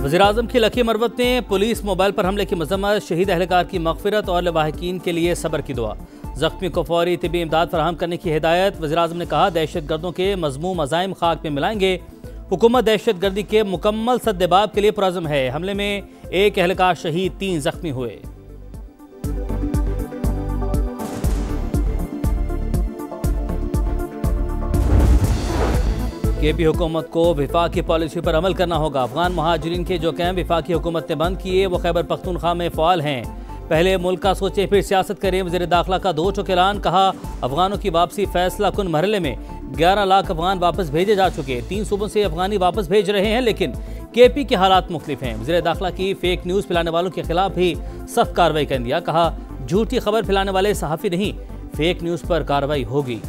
वज़ीर-ए-आज़म की लकी मरवत ने पुलिस मोबाइल पर हमले की मज़म्मत, शहीद अहलकार की मग़फ़िरत और लवाहिकीन के लिए सब्र की दुआ। ज़ख्मी को फौरी तिब्बी इमदाद फराहम करने की हिदायत। वज़ीर-ए-आज़म ने कहा, दहशत गर्दों के मज़मूम अज़ाइम खाक में मिलाएंगे। हुकूमत दहशत गर्दी के मुकम्मल सद्देबाब के लिए पुरज़्म है। हमले में एक अहलकार शहीद, 3 ज़ख्मी हुए। केपी हुकूमत को विफाकी पॉलिसी पर अमल करना होगा। अफगान महाजिरीन के जो कैंप विफाकी हुकूमत ने बंद किए वो खैबर पख्तूनख्वा में फ़ाल हैं। पहले मुल्क का सोचे फिर सियासत करें। वज़ीर दाखिला का 2 टूक ऐलान। कहा, अफगानों की वापसी फैसला कुन मरहले में 11 लाख अफगान वापस भेजे जा चुके। 3 सूबों से अफगानी वापस भेज रहे हैं, लेकिन केपी के हालात मुख्तलिफ हैं। वज़ीर दाखिला की फेक न्यूज़ फैलाने वालों के खिलाफ भी सख्त कार्रवाई कर दिया। कहा, झूठी खबर फैलाने वाले सहाफ़ी नहीं, फेक न्यूज़ पर कार्रवाई होगी।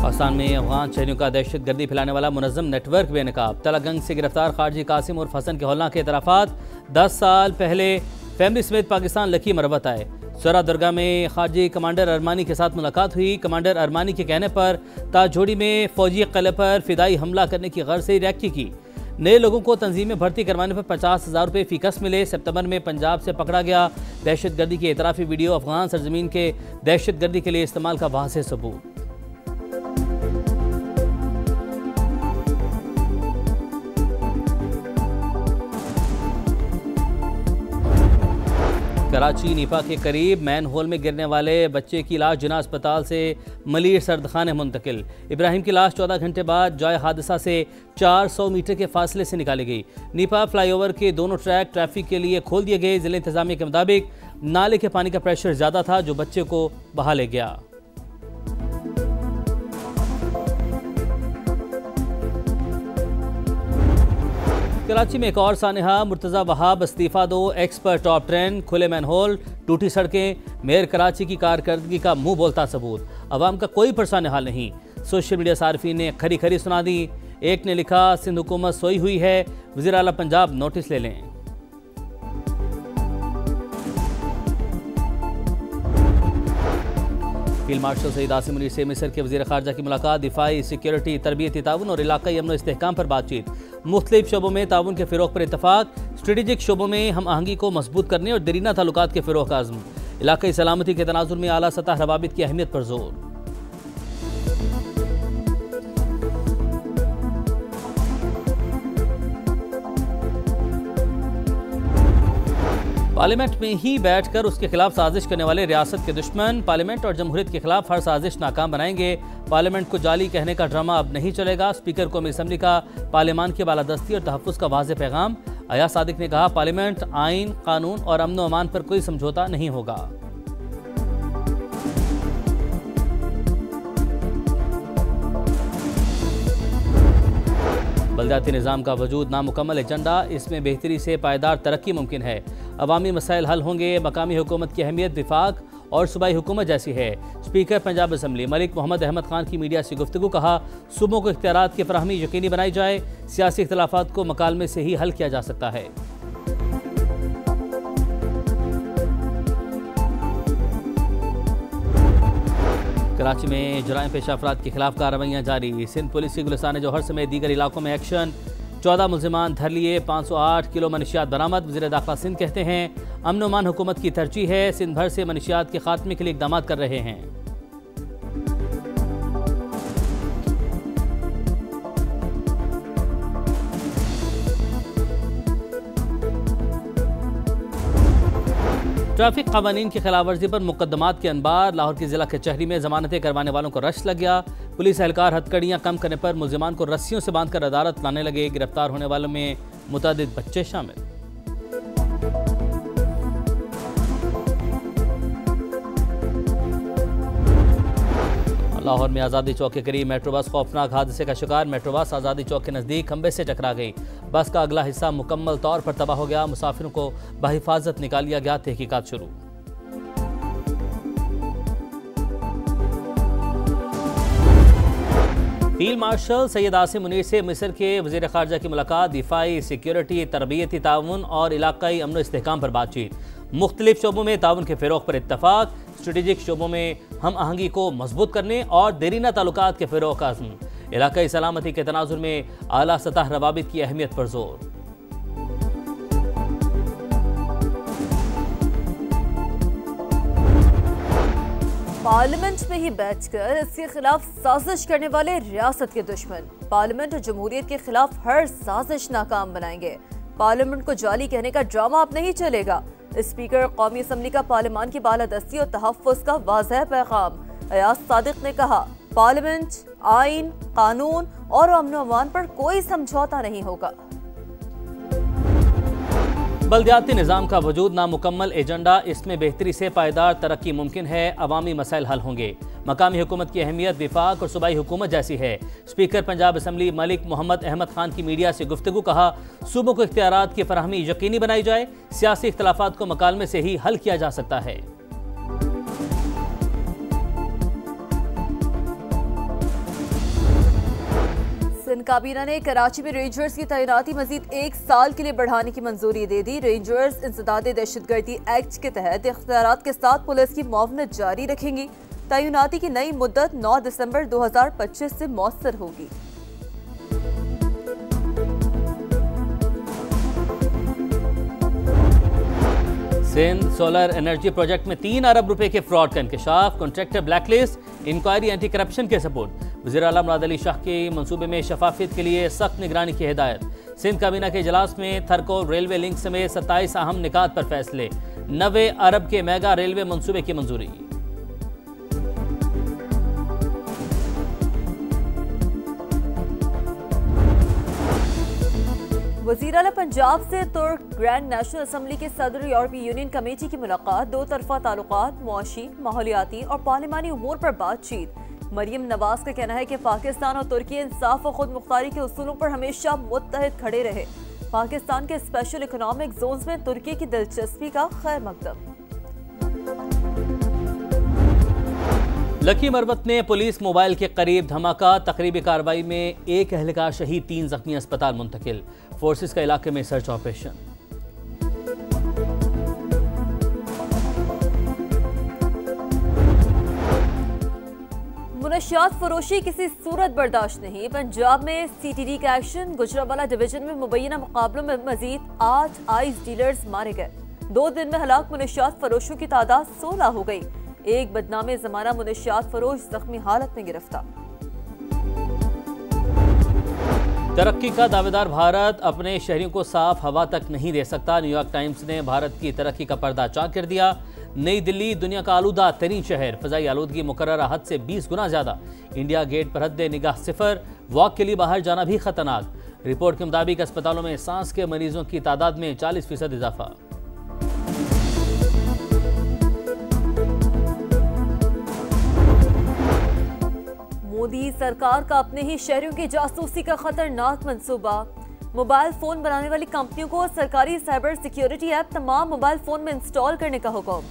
पाकिस्तान में अफगान शहरियों का दहशत गर्दी फैलाने वाला मुनज़्ज़म नेटवर्क बेनकाब। तलागंज से गिरफ्तार खारजी कासिम और हसन के हौलनाक के एतराफ़ात। 10 साल पहले फैमिली समेत पाकिस्तान लकी मरवत आए। सरा दुर्गा में खारजी कमांडर अरमानी के साथ मुलाकात हुई। कमांडर अरमानी के कहने पर ताजोड़ी में फौजी किले पर फिदाई हमला करने की गर्ज से रैकी की। नए लोगों को तंजीम में भर्ती करवाने पर 50,000 रुपये फ़ीकस मिले। सितंबर में पंजाब से पकड़ा गया दहशत गर्दी की एतराफ़ी वीडियो अफगान सरजमीन के दहशत गर्दी के लिए इस्तेमाल का वाज़ेह सबूत। कराची नीपा के करीब मैन होल में गिरने वाले बच्चे की लाश जिना अस्पताल से मलीर सर्दखाने मुंतकिल। इब्राहिम की लाश 14 घंटे बाद जॉय हादसा से 400 मीटर के फासले से निकाली गई। नीपा फ्लाईओवर के दोनों ट्रैक ट्रैफिक के लिए खोल दिए गए। जिला इंतजामिया के मुताबिक नाले के पानी का प्रेशर ज़्यादा था जो बच्चे को बहा ले गया। कराची में एक और सानहा, मुर्तज़ा वहाब इस्तीफ़ा दो, एक्स पर टॉप ट्रेंड, खुले मैनहोल, टूटी सड़कें, मेयर कराची की कारकर्दगी का मुंह बोलता सबूत। अवाम का कोई परेशान हाल नहीं। सोशल मीडिया सार्फिन ने खरी खरी सुना दी। एक ने लिखा, सिंध हुकूमत सोई हुई है, वज़ीर आला पंजाब नोटिस ले लें। फील्ड मार्शल सईद आसिम मुनीर से मिस्र के वज़ीर ख़ारजा की मुलाकात। दिफाई, सिक्योरिटी, तरबियती ताउन और इलाक़ाई अमन व इस्तेहकाम पर बातचीत। मुख्तलिफ शोबों में ताउन के फ़िरोग़ पर इतफ़ाक़। स्ट्रेटेजिक शोबों में हम आहंगी को मजबूत करने और दरीना ताल्लुकात के फ़िरोग़ का अज़्म। इलाक़ाई सलामती के तनाज़ुर में आला सतह रवाबित की अहमियत पर जोर। पार्लियामेंट में ही बैठकर उसके खिलाफ साजिश करने वाले रियासत के दुश्मन पार्लियामेंट और जमहूरियत के खिलाफ हर साजिश नाकाम बनाएंगे। पार्लियामेंट को जाली कहने का ड्रामा अब नहीं चलेगा। स्पीकर कौमी असम्बली का पार्लियामान की बालादस्ती और तहफ़्फ़ुज़ का वाज़ेह पैगाम। अयाज सादिक ने कहा, पार्लियामेंट आइन, कानून और अमन व अमान पर कोई समझौता नहीं होगा। बल्दियाती निज़ाम का वजूद नामुकम्मल एजेंडा, इसमें बेहतरी से पायदार तरक्की मुमकिन है। अवामी मसाइल हल होंगे। मकामी हुकूमत की अहमियत विफाक और सूबाई हुकूमत जैसी है। स्पीकर पंजाब असम्बली मलिक मोहम्मद अहमद खान की मीडिया से गुफ्तगू। कहा, सूबों को इख्तियारात की फराहमी यकीनी बनाई जाए। सियासी इख्तिलाफात को मकालमे से ही हल किया जा सकता है। कराची में जराइम पेशा अफराद के खिलाफ कार्रवाइयाँ जारी। सिंध पुलिस की गुलिस्तान जौहर समेत दीगर इलाकों में एक्शन। 14 मुलजिमान धर लिए, 508 किलो मनशियात बरामद। वज़ीर दाखिला सिंध कहते हैं, अमन अमान हुकूमत की तरजीह है। सिंध भर से मनशियात के खात्मे के लिए इक़दाम कर रहे हैं। ट्रैफिक कानून की खिलाफ वर्जी पर मुकदमात के अनबार। लाहौर के जिला कचहरी में जमानतें करवाने वालों को रश लग गया। पुलिस एहलकार हथकड़ियाँ कम करने पर मुलजिमान को रस्सियों से बांधकर अदालत लाने लगे। गिरफ्तार होने वालों में मुतअद्दिद बच्चे शामिल। लाहौर में आज़ादी चौक के करीब मेट्रो बस खौफनाक हादसे का शिकार। मेट्रो बस आज़ादी चौक के नज़दीक खंबे से टकरा गई। बस का अगला हिस्सा मुकम्मल तौर पर तबाह हो गया। मुसाफिरों को बहिफाजत निकाल लिया गया। तहकीकात शुरू। फील्ड मार्शल सैयद आसिम मुनीर से मिस्र के वज़ीर ख़ारजा की मुलाकात, दिफाई, सिक्योरिटी, तरबियती ताउन और इलाकाई अमन इस्तेहकाम पर बातचीत। मुख्तलिफ शोबों में ताउन के फ़रोग़ पर इत्तफ़ाक़, स्ट्रेटेजिक शोबों में हम आहंगी को मजबूत करने और देरीना ताल्लुकात के फ़रोग़ का अज़्म। इलाकाई सलामती के तनाज़ुर में आला सतह रवाबित की अहमियत पर जोर। पार्लियामेंट में ही बैठकर इसके खिलाफ साजिश करने वाले रियासत के दुश्मन पार्लियामेंट और जमहूरियत के खिलाफ हर साजिश नाकाम बनाएंगे। पार्लियामेंट को जाली कहने का ड्रामा अब नहीं चलेगा। स्पीकर कौमी असम्बली का पार्लियामान की बालादस्ती और तहफ़्फ़ुज़ का वाज़ेह पैगाम। अयाज सादिक ने कहा, पार्लियामेंट, आइन, कानून और अमन व अमान पर कोई समझौता नहीं होगा। बल्दियाती निज़ाम का वजूद नामुकम्मल एजेंडा, इसमें बेहतरी से पायदार तरक्की मुमकिन है, अवामी मसाइल हल होंगे। मकामी हुकूमत की अहमियत विफाक और सूबाई हुकूमत जैसी है। स्पीकर पंजाब असम्बली मलिक मोहम्मद अहमद खान की मीडिया से गुफ्तगू, कहा सूबों को इख्तियारात की फराहमी यकीनी बनाई जाए, सियासी इख्तलाफात को मकालमे से ही हल किया जा सकता है। सिंध काबीना ने कराची में रेंजर्स की तैनाती मजीद 1 साल के लिए बढ़ाने की मंजूरी दे दी। रेंजर्स इंसदाद दहशतगर्दी एक्ट के तहत इख्तियारात के साथ पुलिस की मुआवनत जारी रखेंगी। तैनाती की नई मुद्दत 9 दिसंबर 2025 से मौसर होगी। सिंध सोलर एनर्जी प्रोजेक्ट में 3 अरब रुपए के फ्रॉड का इंकशाफ, contractor blacklist, inquiry anti corruption के सपोर्ट। वज़ीर आला मुराद अली शाह के मंसूबे में शफाफियत के लिए सख्त निगरानी की हिदायत। सिंध काबीना के इजलास में थरकोल रेलवे लिंक समेत 27 अहम निकात पर फैसले। 90 अरब के मेगा रेलवे मंसूबे की मंजूरी। वज़ीर आला पंजाब से तुर्क ग्रैंड नेशनल असम्बली के सदर यूरोपीय यूनियन कमेटी की मुलाकात, 2 तरफा ताल्लुकात, मुआशी, माहौलियाती और पार्लिमानी उमूर पर बातचीत। मरियम नवाज का कहना है कि पाकिस्तान और तुर्की इंसाफ और खुद मुख्तारी के उसूलों पर हमेशा मुत्तहिद खड़े रहे। पाकिस्तान के स्पेशल इकोनॉमिक जोन्स में तुर्की की दिलचस्पी का खैर मकदम। लकी मरवत में पुलिस मोबाइल के करीब धमाका, तकरीबी कार्रवाई में 1 एहलकार शहीद, 3 जख्मी अस्पताल मुंतकिल। फोर्सेस का इलाके में सर्च ऑपरेशन। मुनशियात फरोशी किसी सूरत बर्दाश्त नहीं। पंजाब में सीटीडी का एक्शन। गुजरावाला डिवीजन में मुबैना मुकाबलों में मजीद 8 आइस डीलर्स मारे गए। 2 दिन में हलाक मुनशियात फरोशों की तादाद 16 हो गई। एक बदनामे जमाना मुनशियात फरोश जख्मी हालत में गिरफ्तार। तरक्की का दावेदार भारत अपने शहरियों को साफ हवा तक नहीं दे सकता। न्यूयॉर्क टाइम्स ने भारत की तरक्की का पर्दा चाक कर दिया। नई दिल्ली दुनिया का आलूदा तरीन शहर, फजाई आलूदगी मुकर्रर हद से 20 गुना ज्यादा। इंडिया गेट पर हद निगाह 0, वॉक के लिए बाहर जाना भी खतरनाक। रिपोर्ट के मुताबिक अस्पतालों में सांस के मरीजों की तादाद में 40% इजाफा। मोदी सरकार का अपने ही शहरों की जासूसी का खतरनाक मंसूबा। मोबाइल फोन बनाने वाली कंपनियों को सरकारी साइबर सिक्योरिटी ऐप तमाम मोबाइल फोन में इंस्टॉल करने का हुक्म।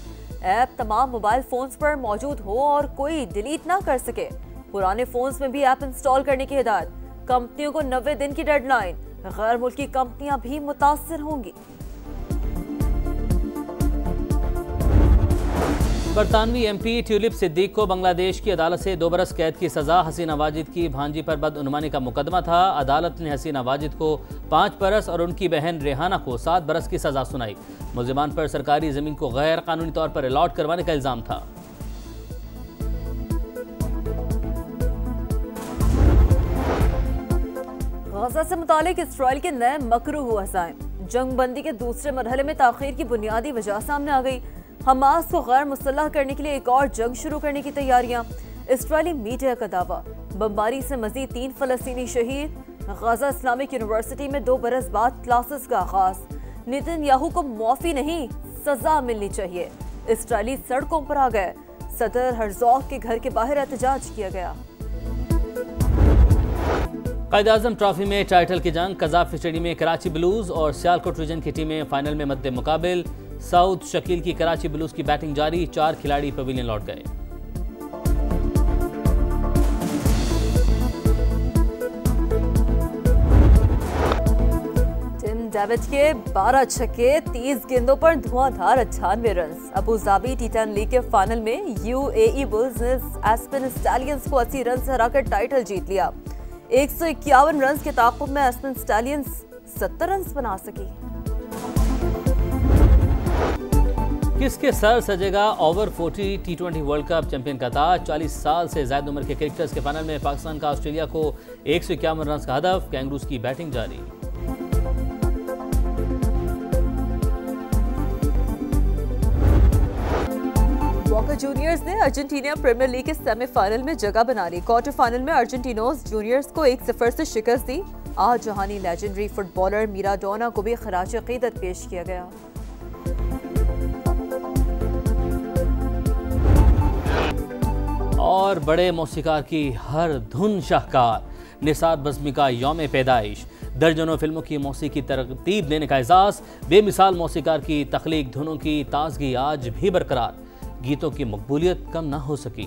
ऐप तमाम मोबाइल फोन्स पर मौजूद हो और कोई डिलीट ना कर सके। पुराने फोन्स में भी ऐप इंस्टॉल करने की हिदायत। कंपनियों को 90 दिन की डेडलाइन। गैर मुल्की कंपनियां भी मुतासर होंगी। बरतानवी एमपी ट्यूलिप सिद्दीक को बांग्लादेश की अदालत से 2 बरस कैद की सजा। हसीना वाजिद की भांजी पर बदउनवानी का मुकदमा था। अदालत ने हसीना वाजिद को 5 बरस और उनकी बहन रेहाना को 7 बरस की सजा सुनाई। मुल्जिमान पर सरकारी जमीन को गैर कानूनी तौर पर अलॉट करवाने का इल्जाम था। गजा से मुतालिक इसराइल के नए मकरूह हज़ाइम। जंगबंदी के दूसरे मरहले में ताखीर की बुनियादी वजह सामने आ गई। हमास को गैर मुसल्लह करने के लिए एक और जंग शुरू करने की तैयारियां। इसराइली मीडिया का दावा। बमबारी से मजीद 3 फलस्तीनी शहीद। गजा इस्लामिक यूनिवर्सिटी में 2 बरस बाद क्लासेस का आगाज। नेतन्याहू को माफी नहीं, सजा मिलनी चाहिए। इसराइली सड़कों पर आ गए। सदर हर्जोग के घर के बाहर एहतजाज किया गया। कायद-ए-आज़म ट्रॉफी में टाइटल की जंग। कज़ाफ स्टेडियम में कराची ब्लूज और सियालकोट रीजन की टीमें फाइनल में मद्दे मुकाबिल। साउथ शकील की कराची ब्लूज की बैटिंग जारी। 4 खिलाड़ी पवेलियन लौट गए। डेविड के 12 छक्के, 30 गेंदों पर धुआंधार 98 run. Abu Dhabi T10 league के फाइनल में यूएई बुल्स ने एस्पेन स्टैलियंस को 80 रन से हराकर टाइटल जीत लिया। 151 रन के ताक़ुब में एस्पेन स्टैलियंस 70 रन बना सकी। किसके सर सजेगा ओवर 40 टी20 वर्ल्ड कप चैंपियन का ताज। 40 साल से ज्यादा उम्र के क्रिकेटर्स के फाइनल में पाकिस्तान का ऑस्ट्रेलिया को 151 रन का हदफ। कैंगरूज की बैटिंग जारी। बोका जूनियर्स ने अर्जेंटीना प्रीमियर लीग के सेमीफाइनल में जगह बना ली। क्वार्टर फाइनल में अर्जेंटिनोज जूनियर्स को 1-0 से शिकस्त दी। आज जहानी लेजेंडरी फुटबॉलर मिराडोना को भी खराज अकीदत पेश किया गया। और बड़े मौसीकार की हर धुन शाहकार। निसार बज़्मी का यौम पैदाइश। दर्जनों फिल्मों की मौसीकी तरतीब देने का एजाज़। बेमिसाल मौसीकार की तख्लीक, धुनों की ताजगी आज भी बरकरार। गीतों की मकबूलियत कम ना हो सकी।